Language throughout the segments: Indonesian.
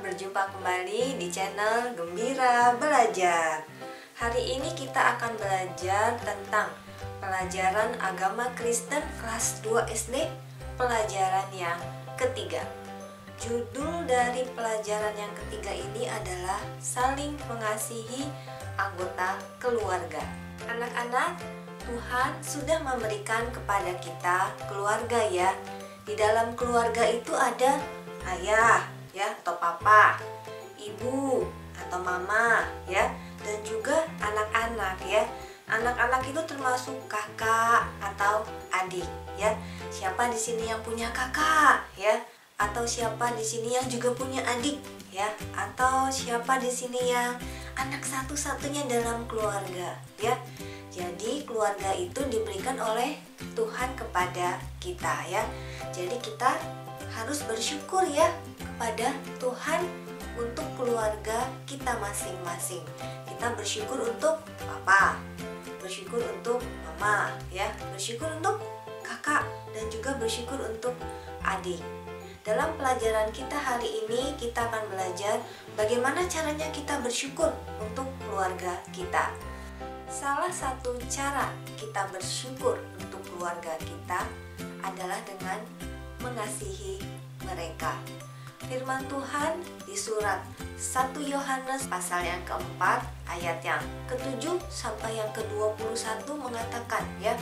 berjumpa kembali di channel Gembira Belajar. Hari ini kita akan belajar tentang pelajaran agama Kristen kelas 2 SD, pelajaran yang ketiga. Judul dari pelajaran yang ketiga ini adalah saling mengasihi anggota keluarga. Anak-anak, Tuhan sudah memberikan kepada kita keluarga ya. Di dalam keluarga itu ada ayah ya atau papa, ibu atau mama ya, dan juga anak-anak ya. Anak-anak itu termasuk kakak atau adik ya. Siapa di sini yang punya kakak ya? Atau siapa di sini yang juga punya adik ya? Atau siapa di sini yang anak satu-satunya dalam keluarga ya? Jadi keluarga itu diberikan oleh Tuhan kepada kita ya. Jadi kita harus bersyukur ya kepada Tuhan untuk keluarga kita masing-masing. Kita bersyukur untuk papa, bersyukur untuk mama ya, bersyukur untuk kakak, dan juga bersyukur untuk adik. Dalam pelajaran kita hari ini kita akan belajar bagaimana caranya kita bersyukur untuk keluarga kita. Salah satu cara kita bersyukur untuk keluarga kita adalah dengan mengasihi mereka. Firman Tuhan di surat 1 Yohanes pasal yang keempat ayat yang ke-7 sampai yang ke-21 mengatakan ya,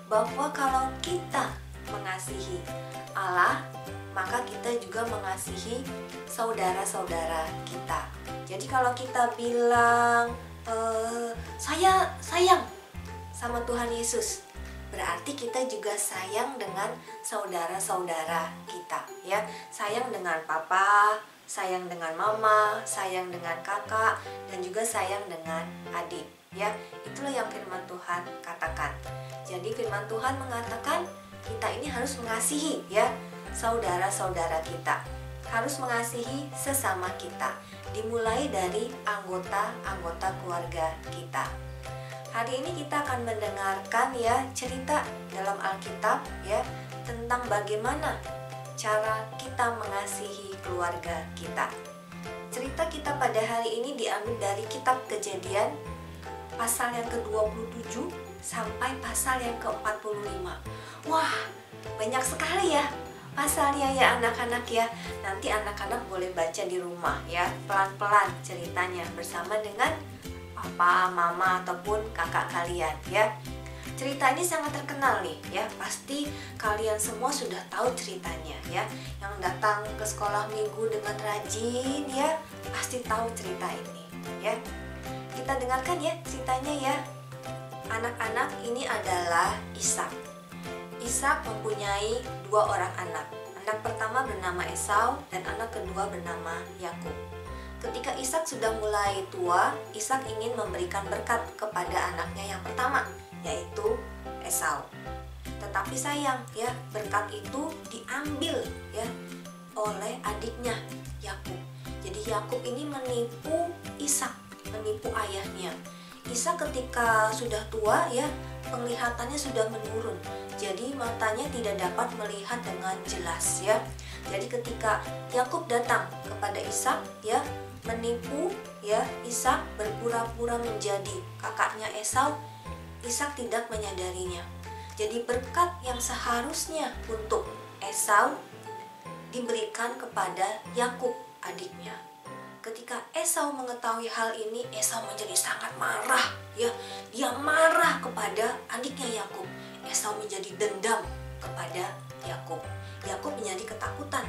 bahwa kalau kita mengasihi Allah, maka kita juga mengasihi saudara-saudara kita. Jadi kalau kita bilang saya sayang sama Tuhan Yesus, berarti kita juga sayang dengan saudara-saudara kita ya. Sayang dengan papa, sayang dengan mama, sayang dengan kakak, dan juga sayang dengan adik ya. Itulah yang firman Tuhan katakan. Jadi firman Tuhan mengatakan kita ini harus mengasihi ya saudara-saudara kita, harus mengasihi sesama kita, dimulai dari anggota-anggota keluarga kita. Hari ini kita akan mendengarkan ya cerita dalam Alkitab ya tentang bagaimana cara kita mengasihi keluarga kita. Cerita kita pada hari ini diambil dari kitab Kejadian pasal yang ke-27 sampai pasal yang ke-45. Wah, banyak sekali ya pasalnya ya anak-anak ya. Nanti anak-anak boleh baca di rumah ya, pelan-pelan ceritanya bersama dengan papa, mama, ataupun kakak kalian ya. Cerita ini sangat terkenal nih ya. Pasti kalian semua sudah tahu ceritanya ya. Yang datang ke sekolah minggu dengan rajin ya, pasti tahu cerita ini ya. Kita dengarkan ya ceritanya ya. Anak-anak, ini adalah Ishak. Ishak mempunyai 2 orang anak. Anak pertama bernama Esau dan anak kedua bernama Yakub. Ketika Ishak sudah mulai tua, Ishak ingin memberikan berkat kepada anaknya yang pertama, yaitu Esau. Tetapi sayang ya, berkat itu diambil ya oleh adiknya Yakub. Jadi Yakub ini menipu Ishak, menipu ayahnya. Ishak ketika sudah tua ya, penglihatannya sudah menurun. Jadi matanya tidak dapat melihat dengan jelas ya. Jadi ketika Yakub datang kepada Ishak ya, menipu ya Ishak, berpura-pura menjadi kakaknya Esau, Ishak tidak menyadarinya. Jadi berkat yang seharusnya untuk Esau diberikan kepada Yakub adiknya. Ketika Esau mengetahui hal ini, Esau menjadi sangat marah ya. Dia marah kepada adiknya Yakub. Esau menjadi dendam kepada Yakub. Yakub menjadi ketakutan.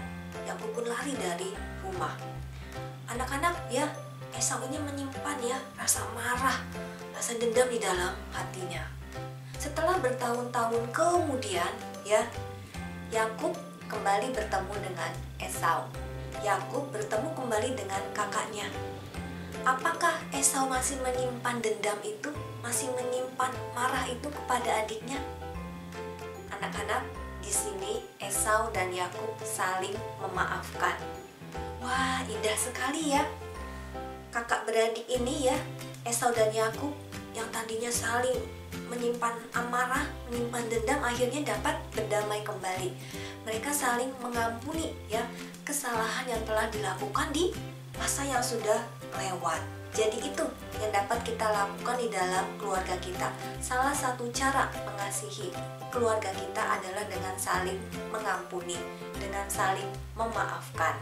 Yakub pun lari dari rumah. Anak-anak ya, Esau ini menyimpan ya rasa marah, rasa dendam di dalam hatinya. Setelah bertahun-tahun kemudian ya, Yakub kembali bertemu dengan Esau. Yakub bertemu kembali dengan kakaknya. Apakah Esau masih menyimpan dendam itu? Masih menyimpan marah itu kepada adiknya? Anak-anak, di sini Esau dan Yakub saling memaafkan. Wah, indah sekali ya. Kakak beradik ini ya, Esau dan Yakub yang tadinya saling menyimpan amarah, menyimpan dendam, akhirnya dapat berdamai kembali. Mereka saling mengampuni ya kesalahan yang telah dilakukan di masa yang sudah lewat. Jadi itu yang dapat kita lakukan di dalam keluarga kita. Salah satu cara mengasihi keluarga kita adalah dengan saling mengampuni, dengan saling memaafkan.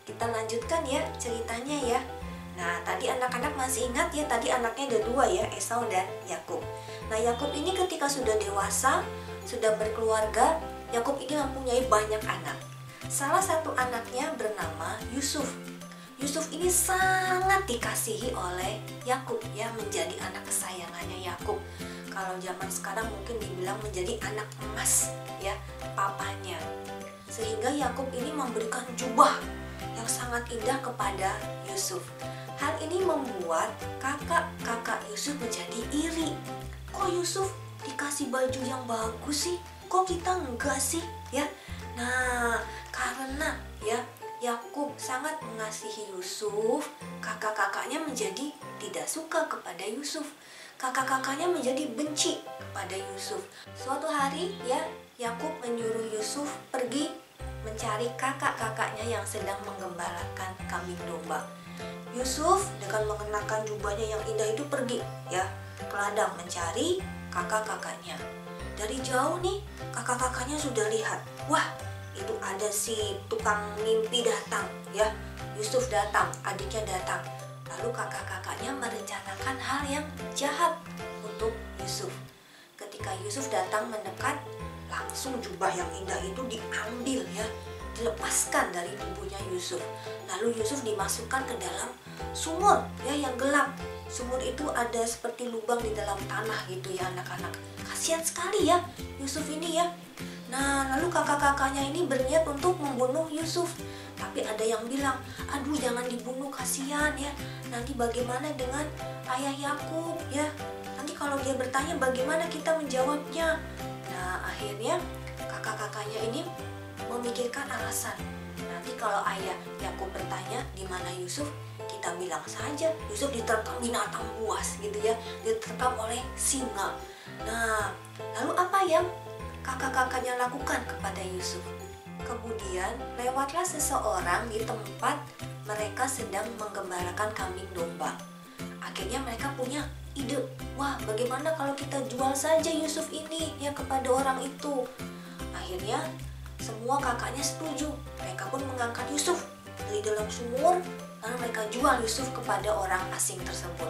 Kita lanjutkan ya ceritanya ya. Nah, tadi anak-anak masih ingat ya, tadi anaknya ada dua ya, Esau dan Yakub. Nah, Yakub ini ketika sudah dewasa, sudah berkeluarga, Yakub ini mempunyai banyak anak. Salah satu anaknya bernama Yusuf. Yusuf ini sangat dikasihi oleh Yakub ya, menjadi anak kesayangannya Yakub. Kalau zaman sekarang mungkin dibilang menjadi anak emas ya, papanya. Sehingga Yakub ini memberikan jubah yang sangat indah kepada Yusuf. Hal ini membuat kakak-kakak Yusuf menjadi iri. Kok Yusuf dikasih baju yang bagus sih? Kok kita enggak sih? Ya. Nah, karena ya Yakub sangat mengasihi Yusuf, kakak-kakaknya menjadi tidak suka kepada Yusuf. Kakak-kakaknya menjadi benci kepada Yusuf. Suatu hari ya, Yakub menyuruh Yusuf pergi mencari kakak-kakaknya yang sedang menggembalakan kambing domba. Yusuf dengan mengenakan jubahnya yang indah itu pergi ya ke ladang mencari kakak-kakaknya. Dari jauh nih, kakak-kakaknya sudah lihat, wah, itu ada si tukang mimpi datang ya. Yusuf datang, adiknya datang. Lalu kakak-kakaknya merencanakan hal yang jahat untuk Yusuf. Ketika Yusuf datang mendekat, langsung jubah yang indah itu diambil ya, dilepaskan dari tubuhnya Yusuf. Lalu Yusuf dimasukkan ke dalam sumur ya yang gelap. Sumur itu ada seperti lubang di dalam tanah gitu ya anak-anak. Kasihan sekali ya Yusuf ini ya. Nah, lalu kakak-kakaknya ini berniat untuk membunuh Yusuf. Tapi ada yang bilang, aduh jangan dibunuh, kasihan ya. Nanti bagaimana dengan ayah Yakub ya? Nanti kalau dia bertanya bagaimana kita menjawabnya? Nah, akhirnya kakak-kakaknya ini memikirkan alasan. Nanti kalau ayah Yakub bertanya di mana Yusuf, kita bilang saja Yusuf diterkam binatang buas gitu ya, diterkam oleh singa. Nah, lalu apa yang kakak-kakaknya lakukan kepada Yusuf? Kemudian lewatlah seseorang di tempat mereka sedang menggembalakan kambing domba. Akhirnya mereka punya ide, wah bagaimana kalau kita jual saja Yusuf ini ya kepada orang itu. Akhirnya semua kakaknya setuju. Mereka pun mengangkat Yusuf dari dalam sumur, lalu mereka jual Yusuf kepada orang asing tersebut.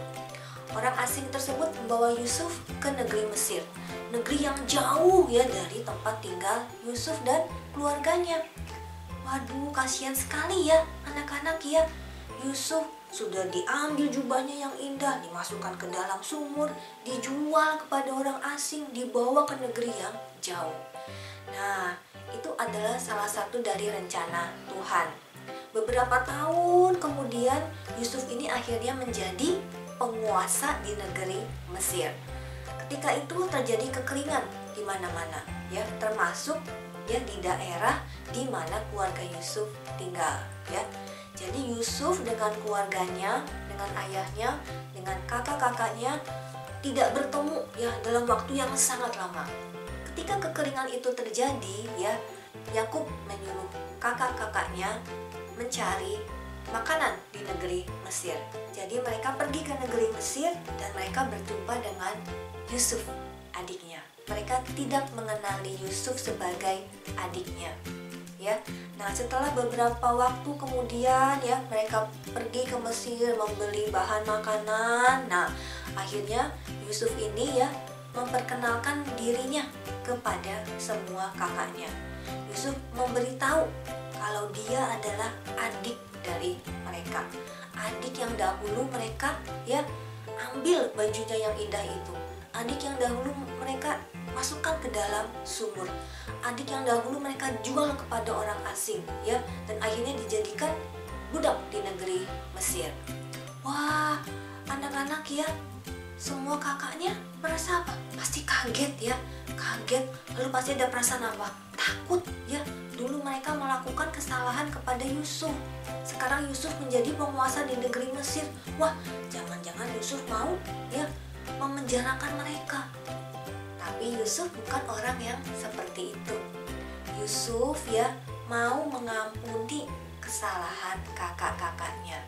Orang asing tersebut membawa Yusuf ke negeri Mesir, negeri yang jauh ya dari tempat tinggal Yusuf dan keluarganya. Waduh, kasihan sekali ya anak-anak ya. Yusuf sudah diambil jubahnya yang indah, dimasukkan ke dalam sumur, dijual kepada orang asing, dibawa ke negeri yang jauh. Nah, itu adalah salah satu dari rencana Tuhan. Beberapa tahun kemudian Yusuf ini akhirnya menjadi penguasa di negeri Mesir. Ketika itu terjadi kekeringan di mana-mana ya, termasuk ya di daerah di mana keluarga Yusuf tinggal ya. Jadi Yusuf dengan keluarganya, dengan ayahnya, dengan kakak-kakaknya tidak bertemu ya dalam waktu yang sangat lama. Ketika kekeringan itu terjadi ya, Yakub menyuruh kakak-kakaknya mencari makanan di negeri Mesir. Jadi mereka pergi ke negeri Mesir dan mereka berjumpa dengan Yusuf, adiknya. Mereka tidak mengenali Yusuf sebagai adiknya. Ya. Nah, setelah beberapa waktu kemudian ya, mereka pergi ke Mesir membeli bahan makanan. Nah, akhirnya Yusuf ini ya memperkenalkan dirinya kepada semua kakaknya. Yusuf memberitahu kalau dia adalah adik dari mereka, adik yang dahulu mereka ya ambil bajunya yang indah itu, adik yang dahulu mereka masukkan ke dalam sumur, adik yang dahulu mereka jual kepada orang asing ya, dan akhirnya dijadikan budak di negeri Mesir. Wah, anak-anak ya, semua kakaknya merasa apa? Pasti kaget ya, kaget. Lalu pasti ada perasaan apa? Takut ya. Dulu mereka melakukan kesalahan kepada Yusuf. Sekarang Yusuf menjadi penguasa di negeri Mesir. Wah, jangan-jangan Yusuf mau ya memenjarakan mereka. Tapi Yusuf bukan orang yang seperti itu. Yusuf ya mau mengampuni kesalahan kakak-kakaknya.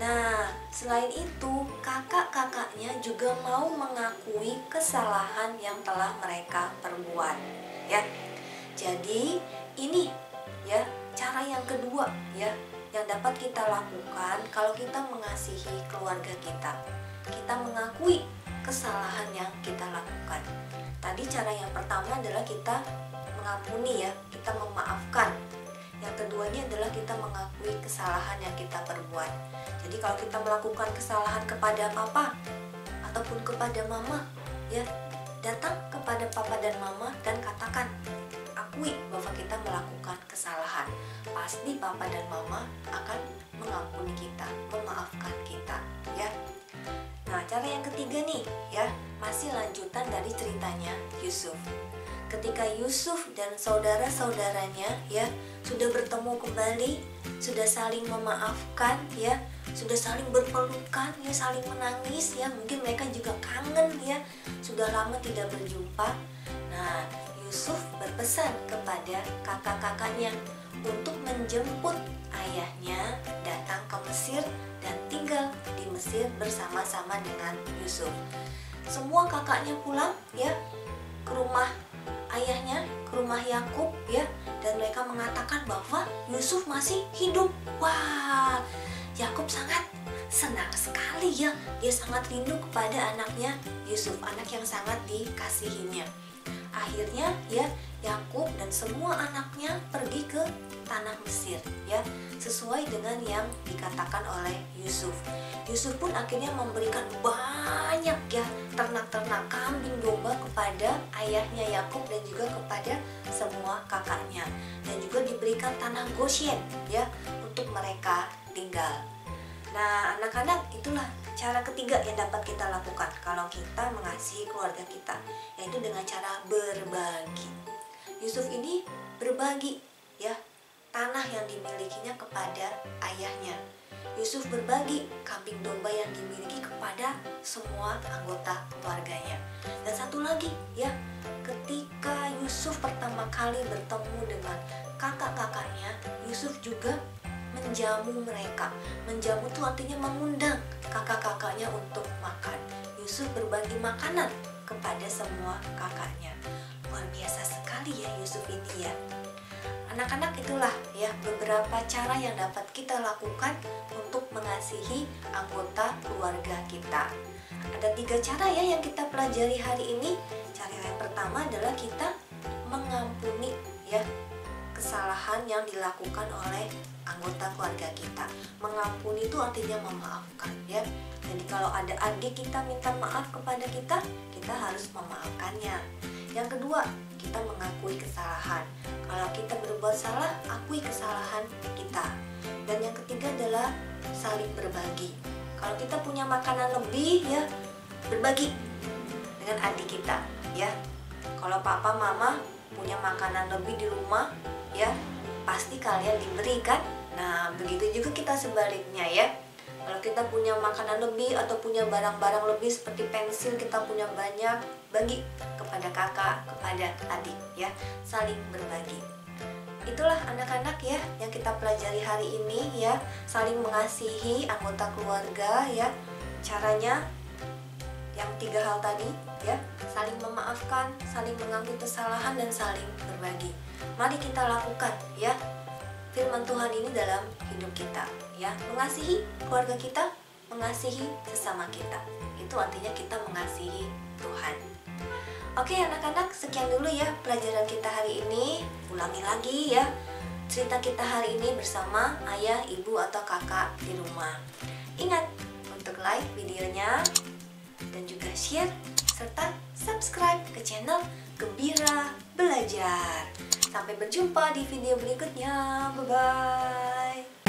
Nah, selain itu kakak-kakaknya juga mau mengakui kesalahan yang telah mereka perbuat, ya. Jadi ini ya cara yang kedua ya yang dapat kita lakukan kalau kita mengasihi keluarga kita. Kita mengakui kesalahan yang kita lakukan. Tadi cara yang pertama adalah kita mengampuni ya, kita memaafkan. Yang keduanya adalah kita mengakui kesalahan yang kita perbuat. Jadi kalau kita melakukan kesalahan kepada papa ataupun kepada mama, ya datang kepada papa dan mama dan katakan, akui bahwa kita melakukan kesalahan. Pasti papa dan mama akan mengampuni kita, memaafkan kita, ya. Nah, cara yang ketiga nih, ya, masih lanjutan dari ceritanya Yusuf. Ketika Yusuf dan saudara-saudaranya ya sudah bertemu kembali, sudah saling memaafkan ya, sudah saling berpelukan ya, saling menangis ya, mungkin mereka juga kangen ya, sudah lama tidak berjumpa. Nah, Yusuf berpesan kepada kakak-kakaknya untuk menjemput ayahnya datang ke Mesir dan tinggal di Mesir bersama-sama dengan Yusuf. Semua kakaknya pulang ya ke rumah ayahnya, ke rumah Yakub ya, dan mereka mengatakan bahwa Yusuf masih hidup. Wah, Yakub sangat senang sekali ya, dia sangat rindu kepada anaknya Yusuf, anak yang sangat dikasihinya. Akhirnya ya Yakub dan semua anaknya pergi ke tanah Mesir ya, sesuai dengan yang dikatakan oleh Yusuf. Yusuf pun akhirnya memberikan banyak ya ternak-ternak, kambing, domba kepada ayahnya Yakub dan juga kepada semua kakaknya, dan juga diberikan tanah Goshen ya untuk mereka tinggal. Nah, anak-anak, itulah cara ketiga yang dapat kita lakukan kalau kita mengasihi keluarga kita, yaitu dengan cara berbagi. Yusuf ini berbagi ya tanah yang dimilikinya kepada ayahnya. Yusuf berbagi kambing domba yang dimiliki kepada semua anggota keluarganya. Dan satu lagi ya, ketika Yusuf pertama kali bertemu dengan kakak-kakaknya, Yusuf juga menjamu mereka. Menjamu itu artinya mengundang kakak-kakaknya untuk makan. Yusuf berbagi makanan kepada semua kakaknya. Luar biasa sekali ya Yusuf ini ya. Anak-anak, itulah ya beberapa cara yang dapat kita lakukan untuk mengasihi anggota keluarga kita. Ada 3 cara ya yang kita pelajari hari ini. Cara yang pertama adalah kita mengampuni ya kesalahan yang dilakukan oleh anggota keluarga kita. Mengampuni itu artinya memaafkan ya. Jadi kalau ada adik kita minta maaf kepada kita, kita harus memaafkannya. Yang kedua, kita mengakui kesalahan. Kalau kita berbuat salah, akui kesalahan kita. Dan yang ketiga adalah saling berbagi. Kalau kita punya makanan lebih ya, berbagi dengan adik kita ya. Kalau papa mama punya makanan lebih di rumah ya, pasti kalian diberikan. Nah, begitu juga kita sebaliknya ya. Kalau kita punya makanan lebih atau punya barang-barang lebih seperti pensil, kita punya banyak, bagi kepada kakak, kepada adik ya, saling berbagi. Itulah anak-anak ya yang kita pelajari hari ini ya, saling mengasihi anggota keluarga ya. Caranya yang 3 hal tadi ya, saling memaafkan, saling mengakui kesalahan, dan saling berbagi. Mari kita lakukan ya firman Tuhan ini dalam hidup kita ya, mengasihi keluarga kita, mengasihi sesama kita. Itu artinya kita mengasihi Tuhan. Oke anak-anak, sekian dulu ya pelajaran kita hari ini. Ulangi lagi ya cerita kita hari ini bersama ayah, ibu, atau kakak di rumah. Ingat untuk like videonya dan juga share serta subscribe ke channel Gembira Belajar. Sampai berjumpa di video berikutnya. Bye-bye.